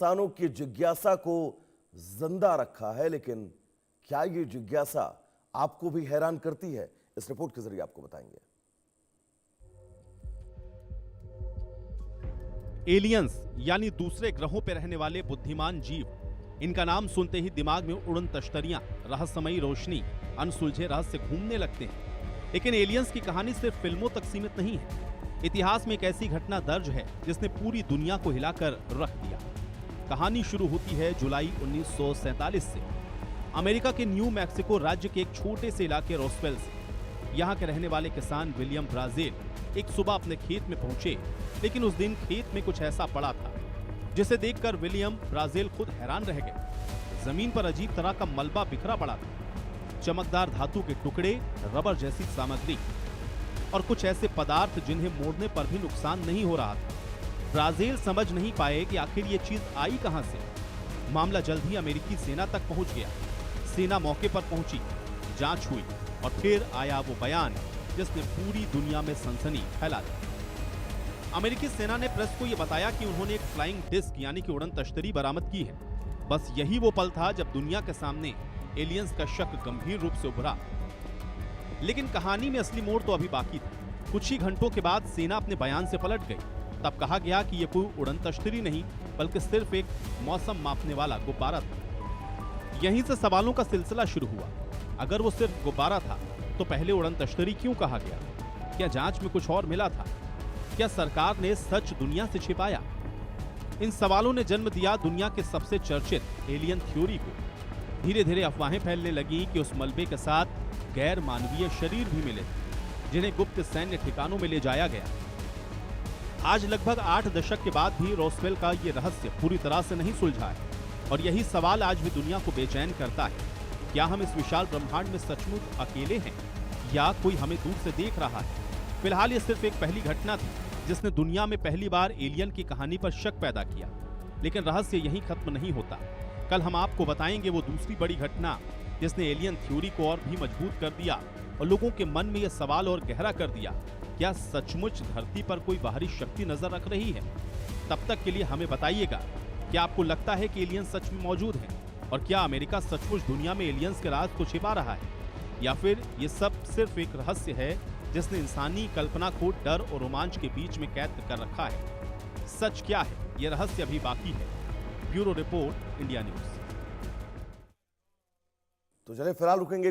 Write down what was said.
इंसानों की जिज्ञासा को जिंदा रखा है, लेकिन क्या ये जिज्ञासा आपको भी हैरान करती है? इस रिपोर्ट के जरिए आपको बताएंगे। एलियंस यानी दूसरे ग्रहों पर रहने वाले बुद्धिमान जीव, इनका नाम सुनते ही दिमाग में उड़न तश्तरियां, रहस्यमयी रोशनी, अनसुलझे रहस्य घूमने लगते हैं। लेकिन एलियंस की कहानी सिर्फ फिल्मों तक सीमित नहीं है। इतिहास में एक ऐसी घटना दर्ज है जिसने पूरी दुनिया को हिलाकर रख दिया। कहानी शुरू होती है जुलाई 1947 से, अमेरिका के न्यू मैक्सिको राज्य के एक छोटे से इलाके रोस्वेल से। यहाँ के रहने वाले किसान विलियम ब्राजील एक सुबह अपने खेत में पहुंचे, लेकिन उस दिन खेत में कुछ ऐसा पड़ा था जिसे देखकर विलियम ब्राजील खुद हैरान रह गए। जमीन पर अजीब तरह का मलबा बिखरा पड़ा था, चमकदार धातु के टुकड़े, रबर जैसी सामग्री और कुछ ऐसे पदार्थ जिन्हें मोड़ने पर भी नुकसान नहीं हो रहा था। ब्राजील समझ नहीं पाए कि आखिर ये चीज आई कहां से। मामला जल्द ही अमेरिकी सेना तक पहुंच गया। सेना मौके पर पहुंची, जांच हुई और फिर आया वो बयान जिसने पूरी दुनिया में सनसनी फैला दी। अमेरिकी सेना ने प्रेस को यह बताया कि उन्होंने एक फ्लाइंग डिस्क यानी कि उड़न तश्तरी बरामद की है। बस यही वो पल था जब दुनिया के सामने एलियंस का शक गंभीर रूप से उभरा। लेकिन कहानी में असली मोड़ तो अभी बाकी था। कुछ ही घंटों के बाद सेना अपने बयान से पलट गई। तब कहा गया कि यह कोई उड़न तश्तरी नहीं, बल्कि सिर्फ एक मौसम मापने वाला गुब्बारा था। यहीं से सवालों का सिलसिला शुरू हुआ। अगर वो सिर्फ गुब्बारा था तो पहले उड़न तश्तरी क्यों कहा गया? क्या जांच में कुछ और मिला था? क्या सरकार ने सच दुनिया से छिपाया? इन सवालों ने जन्म दिया दुनिया के सबसे चर्चित एलियन थ्योरी को। धीरे धीरे अफवाहें फैलने लगी कि उस मलबे के साथ गैर मानवीय शरीर भी मिले थे, जिन्हें गुप्त सैन्य ठिकानों में ले जाया गया। आज लगभग 8 दशक के बाद भी रोस्वेल का ये रहस्य पूरी तरह से नहीं सुलझा है और यही सवाल आज भी दुनिया को बेचैन करता है। क्या हम इस विशाल ब्रह्मांड में सचमुच अकेले हैं या कोई हमें दूर से देख रहा है? फिलहाल ये सिर्फ एक पहली घटना थी जिसने दुनिया में पहली बार एलियन की कहानी पर शक पैदा किया। लेकिन रहस्य यहीं खत्म नहीं होता। कल हम आपको बताएंगे वो दूसरी बड़ी घटना जिसने एलियन थ्योरी को और भी मजबूत कर दिया और लोगों के मन में यह सवाल और गहरा कर दिया, क्या सचमुच धरती पर कोई बाहरी शक्ति नजर रख रही है? तब तक के लिए हमें बताइएगा, क्या आपको लगता है कि एलियंस सच में मौजूद हैं? और क्या अमेरिका सचमुच दुनिया में एलियंस के राज को छिपा रहा है, या फिर ये सब सिर्फ एक रहस्य है जिसने इंसानी कल्पना को डर और रोमांच के बीच में कैद कर रखा है? सच क्या है, ये रहस्य अभी बाकी है। Bureau report, India news. तो चलिए फिलहाल रुकेंगे।